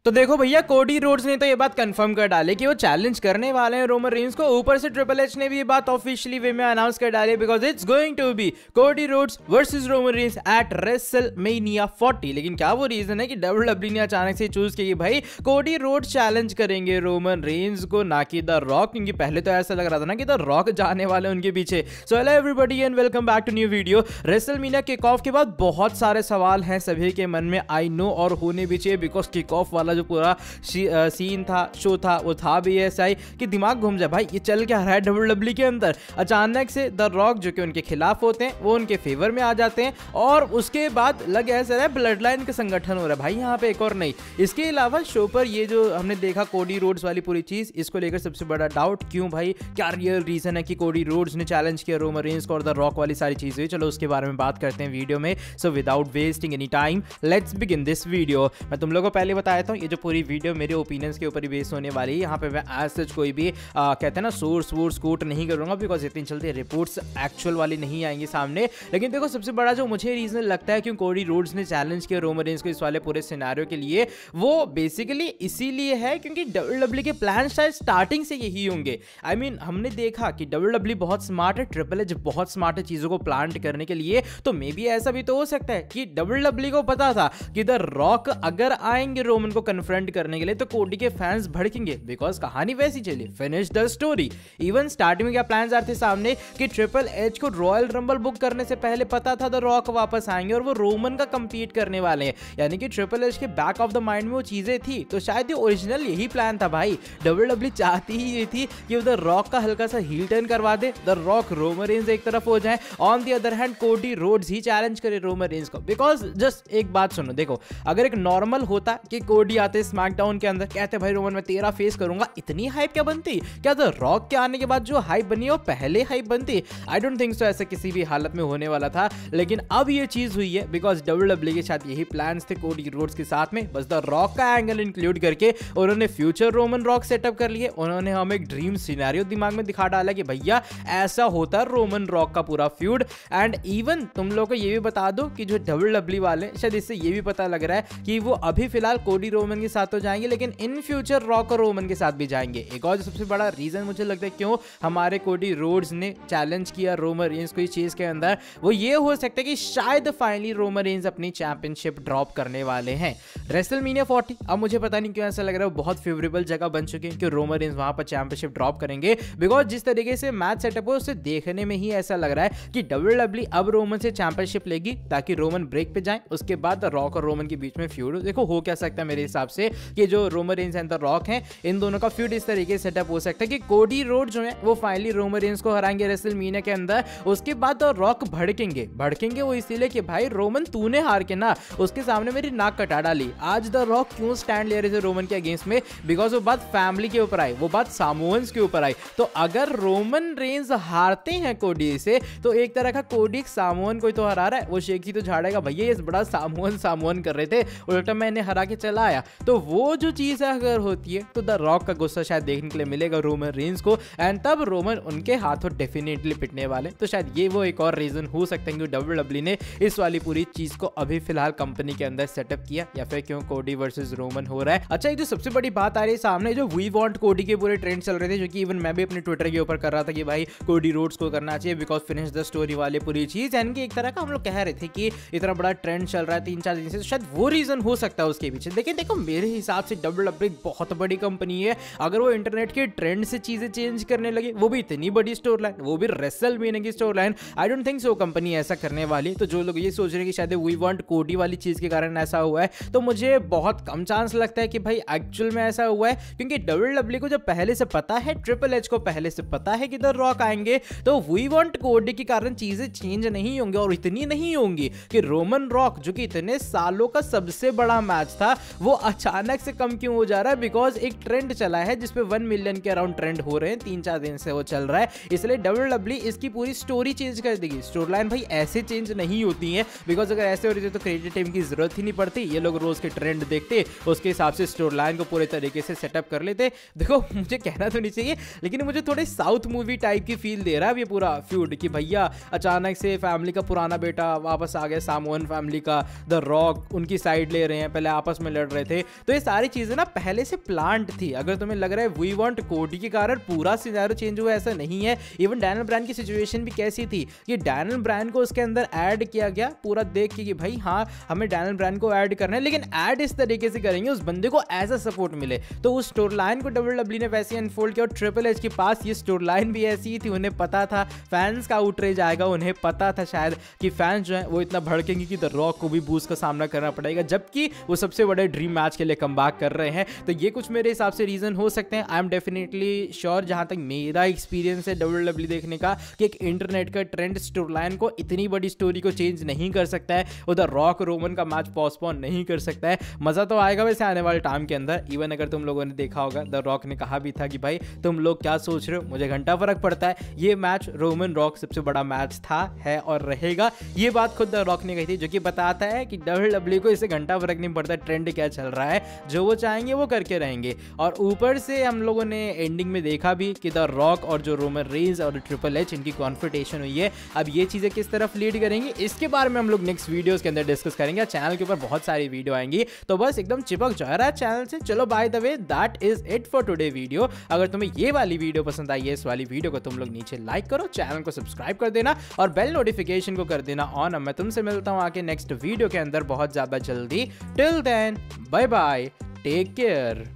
तो देखो भैया, कोडी रोड्स ने तो ये बात कंफर्म कर डाली कि वो चैलेंज करने वाले हैं रोमन रेंस को। ऊपर से ट्रिपल एच ने भी ये बात ऑफिशियली वे में अनाउंस कर डाली because it's going to be Cody Rhodes versus Roman Reigns at WrestleMania 40। लेकिन क्या वो रीजन है कि डब्ल्यूडब्ल्यूई ने अचानक से चूज किया कि भाई कोडी रोड्स चैलेंज करेंगे रोमन रेंस को, ना कि द रॉक? क्योंकि पहले तो ऐसा लग रहा था ना कि द रॉक जाने वाले उनके पीछे। So hello everybody and welcome back to new video. WrestleMania kick off के बाद बहुत सारे सवाल हैं सभी के मन में, आई नो, और होने भी चाहिए बिकॉज किक ऑफ वाला जो पूरा सीन था, शो था, वो था भी ऐसा ही कि दिमाग घूम जाए भाई ये चल क्या रहा है डब्ल्यूडब्ल्यूई के अंदर। अचानक से द रॉक जो कि उनके खिलाफ होते हैं वो उनके फेवर में आ जाते हैं और उसके बाद लग ऐसा है ब्लड लाइन का संगठन हो रहा है भाई यहाँ पे, एक और नहीं। इसके अलावा शो पर ये जो हमने देखा कोडी रोड्स वाली पूरी चीज, इसको लेकर सबसे बड़ा डाउट क्यों भाई, क्या रियल रीजन है कि कोडी रोड्स ने चैलेंज किया रोमन रेंस को और द रॉक वाली सारी चीजें? चलो उसके बारे में बात करते हैं वीडियो में। So without wasting any time let's begin this video. मैं तुम लोगों को पहले बताया था ये जो पूरी वीडियो मेरे ओपिनियंस के ऊपर ही बेस होने वाली है। यहाँ पे मैं एज सच कोई भी कहते हैं ना सोर्स वोर्स कोट नहीं करूंगा बिकॉज इतनी जल्दी रिपोर्ट्स एक्चुअल वाली नहीं आएंगी सामने। लेकिन देखो सबसे बड़ा जो मुझे रीजन लगता है क्यों कोडी रोड्स ने चैलेंज किया रोमन रेंस को इस वाले पूरे सिनेरियो के लिए, वो बेसिकली इसीलिए है क्योंकि डब्ल्यूडब्ल्यूई के प्लान शायद स्टार्टिंग से यही होंगे। आई मीन हमने देखा कि डब्ल्यूडब्ल्यूई बहुत स्मार्ट है, ट्रिपल एच बहुत स्मार्ट है चीजों को प्लान करने के लिए। तो मे बी ऐसा भी तो हो सकता है कि डब्ल्यूडब्ल्यूई को पता था कि द रॉक अगर आएंगे रोमन को कन्फ्रंट करने के लिए तो कोडी के फैंस भड़केंगे बिकॉज कहानी वैसी चली। Finish the story. Even starting में क्या प्लान्स आते सामने कि ट्रिपल एच को रॉयल रंबल बुक करने से पहले पता था द रॉक वापस आएंगे और वो रोमन का कंपीट करने वाले हैं, यानी कि ट्रिपल एच के बैक ऑफ द माइंड में वो चीजें थी। तो शायद ये ओरिजिनल यही प्लान था भाई। डब्ल्यूडब्ल्यूई चाहती ही ये थी कि द रॉक का हल्का सा हील टर्न करवा दे, द रॉक रोमन रेंस एक तरफ हो जाए, on the other hand Cody Rhodes he challenge करे रोमन रेंस को। बिकॉज जस्ट एक बात सुनो, देखो अगर एक नॉर्मल होता कि कोडी आते स्मैकडाउन के अंदर कहते भाई रोमन मैं तेरा फेस करूंगा, इतनी हाइप क्या बनती? क्या द रॉक के आने के बाद जो हाइप बनी है वो पहले हाइप बनती? आई डोंट थिंक सो ऐसा किसी भी हालत में होने वाला था। लेकिन अब ये चीज हुई है बिकॉज डब्ल्यूडब्ल्यूई के साथ यही प्लान्स थे कोडी रोड्स के साथ में, बस द रॉक का एंगल इंक्लूड करके उन्होंने फ्यूचर रोमन रॉक सेटअप कर लिए। उन्होंने हमें एक ड्रीम सिनेरियो दिमाग में दिखा डाला कि भैया ऐसा होता है रोमन रॉक का पूरा फ्यूड। एंड इवन तुम लोग को ये भी बता दो कि जो डब्ल्यूडब्ल्यूई वाले शायद इससे ये भी पता लग रहा है कि वो अभी फिलहाल कोडी रोमन के साथ तो जाएंगे लेकिन इन फ्यूचर रॉक और रोमन के साथ भी जाएंगे। एक और सबसे बड़ा रीजन मुझे लगता है क्यों हमारे कोडी रोड्स ने चैलेंज किया रोमन रेंस को इस चीज के अंदर, वो ये हो सकता है कि शायद फाइनली रोमन रेंस अपनी चैंपियनशिप ड्रॉप करने वाले हैं रेसलमेनिया 40। अब मुझे पता नहीं क्यों ऐसा लग रहा है बहुत फेवरेबल जगह बन चुकी है कि रोमन रेंस वहां पर चैंपियनशिप ड्रॉप करेंगे बिकॉज जिस तरीके से मैच सेटअप है उसे देखने में ही ऐसा लग रहा है कि डब्ल्यूडब्ल्यूई अब रोमन से चैंपियनशिप लेगी ताकि रोमन ब्रेक पे जाए, उसके बाद रॉक और रोमन के बीच में फ्यूड देखो हो क्या सकता है मेरे हिसाब से कि जो Roman Reigns and the rock हैं इन दोनों का फ्यूड इस तरीके से सेटअप हो सकता है कि कोडी रोड जो है वो फाइनली रोमन रेंस को हराएंगे रेसलमेनिया के अंदर। उसके बाद द रॉक भड़केंगे वो इसीलिए कि भाई रोमन तूने हार के ना उसके सामने मेरी नाक कटा डाली। आज द रॉक क्यों स्टैंड ले रहे थे रोमन के अगेंस्ट में? बिकॉज वो बात फैमिली के ऊपर आई, वो बात सामोअन्स के ऊपर आई। तो अगर रोमन रेंस हारते हैं कोडी से तो एक तरह का कोडी सामोअन कोई तो हरा रहा है, वो शेखी तो झाड़ेगा भैया ये बड़ा सामोअन कर रहे थे, उल्टा मैंने हरा के चला आया। तो वो जो चीज अगर होती है तो द रॉक का गुस्सा शायद देखने के लिए मिलेगा रोमन रेंस को एंड तब रोमन उनके हाथों डेफिनेटली पिटने वाले। तो शायद ये वो एक और रीजन हो सकता है कि डब्ल्यूडब्ल्यूई ने इस वाली पूरी चीज को अभी फिलहाल कंपनी के अंदर सेटअप किया या फिर क्यों कोडी वर्सेस रोमन हो रहा है। अच्छा एक जो सबसे बड़ी बात आ रही है सामने, जो वी वांट कोडी के पूरे ट्रेंड चल रहे थे जो कि इवन मैं भी अपने ट्विटर के ऊपर कर रहा था कि भाई कोडी रोड्स को करना चाहिए बिकॉज फिनिश द स्टोरी वाली पूरी चीज, यानी कि एक तरह का हम लोग कह रहे थे कि इतना बड़ा ट्रेंड चल रहा है 3-4 दिन से, तो शायद वो रीजन हो सकता है उसके पीछे। लेकिन देखो मेरे हिसाब से डब्ल्यूडब्ल्यूई बहुत बड़ी कंपनी है, अगर वो इंटरनेट के ट्रेंड से चीजें चेंज करने लगे, वो भी इतनी बड़ी स्टोर लाइन, वो भी रेसलमेनिया की store line, I don't think so company ऐसा करने वाली। तो जो लोग ये सोच रहे हैं कि शायद वी वांट कोडी वाली चीज के कारण ऐसा हुआ है, तो मुझे बहुत कम चांस लगता है कि भाई एक्चुअल में ऐसा हुआ है क्योंकि डब्ल्यूडब्ल्यूई को जब पहले से पता है, ट्रिपल एच को पहले से पता है कि द रॉक आएंगे, तो वी वांट कोडी के कारण चीजें चेंज नहीं होंगी और इतनी नहीं होंगी कि रोमन रॉक जो कि इतने सालों का सबसे बड़ा मैच था वो अचानक से कम क्यों हो जा रहा है? बिकॉज एक ट्रेंड चला है जिसपे 1 मिलियन के अराउंड ट्रेंड हो रहे हैं, 3-4 दिन से वो चल रहा है, इसलिए डब्ल्यूडब्ल्यूई इसकी पूरी स्टोरी चेंज कर देगी। स्टोरी लाइन भाई ऐसे चेंज नहीं होती है बिकॉज अगर ऐसे हो रही थी तो क्रिएटिव टीम की जरूरत ही नहीं पड़ती, ये लोग रोज के ट्रेंड देखते उसके हिसाब से स्टोरी लाइन को पूरे तरीके से सेटअप कर लेते। देखो मुझे कहना तो नहीं चाहिए लेकिन मुझे थोड़े साउथ मूवी टाइप की फील दे रहा है ये पूरा फ्यूड कि भैया अचानक से फैमिली का पुराना बेटा वापस आ गया, सामोअन फैमिली का, द रॉक उनकी साइड ले रहे हैं, पहले आपस में लड़ रहे थे थे। तो ये सारी चीजें ना पहले से प्लान्ड थी। अगर तुम्हें लग रहा है वी वांट कोडी के कारण पूरा सिनेरियो चेंज हुआ, ऐसा नहीं है। इवन डैनियल ब्रायन की सिचुएशन भी कैसी थी कि डैनियल ब्रायन को उसके अंदर ऐड किया गया पूरा देख के कि भाई हाँ हमें डैनियल ब्रायन को ऐड करना है, लेकिन ऐड इस तरीके से करेंगे उस बंदे को एज अ सपोर्ट मिले। तो उस स्टोरी लाइन को WWE ने वैसे अनफोल्ड किया और ट्रिपल एच के पास ये स्टोरी लाइन भी ऐसी ही थी। उन्हें पता था फैंस का आउटरीच आएगा, उन्हें पता था शायद कि फैंस जो है वो इतना भड़केंगे कि द रॉक को भी बूस्ट का सामना करना पड़ेगा, जबकि वो सबसे बड़े ड्रीम मैच के लिए कमबैक कर रहे हैं। तो ये कुछ मेरे हिसाब से रीजन हो सकते हैं। आई एम डेफिनेटली श्योर, जहां तक मेरा एक्सपीरियंस है WWE देखने का, कि एक इंटरनेट का ट्रेंड स्टोरी लाइन को इतनी बड़ी स्टोरी को चेंज नहीं कर सकता है। उधर रॉक रोमन का मैच पोस्टपोन नहीं कर सकता है। मजा तो आएगा वैसे आने वाले टाइम के अंदर। इवन अगर तुम लोगों ने देखा होगा द रॉक ने कहा भी था कि भाई तुम लोग क्या सोच रहे हो, मुझे घंटा फर्क पड़ता है। ये मैच रोमन रॉक सबसे बड़ा मैच था, है और रहेगा। ये बात खुद द रॉक ने कही थी, जो कि बताता है कि WWE को इससे घंटा फर्क नहीं पड़ता ट्रेंड क्या चल रहा है, जो वो चाहेंगे वो करके रहेंगे। और ऊपर से हम लोगों ने एंडिंग में देखा भी कि द रॉक और जो रोमन रेंज और ट्रिपल एच इनकी कॉन्फ्रंटेशन हुई है। अब ये चीजें किस तरफ लीड करेंगी इसके बारे में हम लोग नेक्स्ट वीडियोस के अंदर डिस्कस करेंगे। चैनल के ऊपर बहुत सारी वीडियो आएंगी, तो बस एकदम चिपक जा रहा है चैनल से। चलो by the way that is it for today video. अगर तुम्हें ये वाली वीडियो पसंद आई है, इस वाली वीडियो को तुम लोग नीचे लाइक करो, चैनल को सब्सक्राइब कर देना और बेल नोटिफिकेशन को कर देना ऑन। अब मैं तुमसे मिलता हूं आके नेक्स्ट वीडियो के अंदर बहुत ज्यादा जल्दी। Till then bye bye, take care.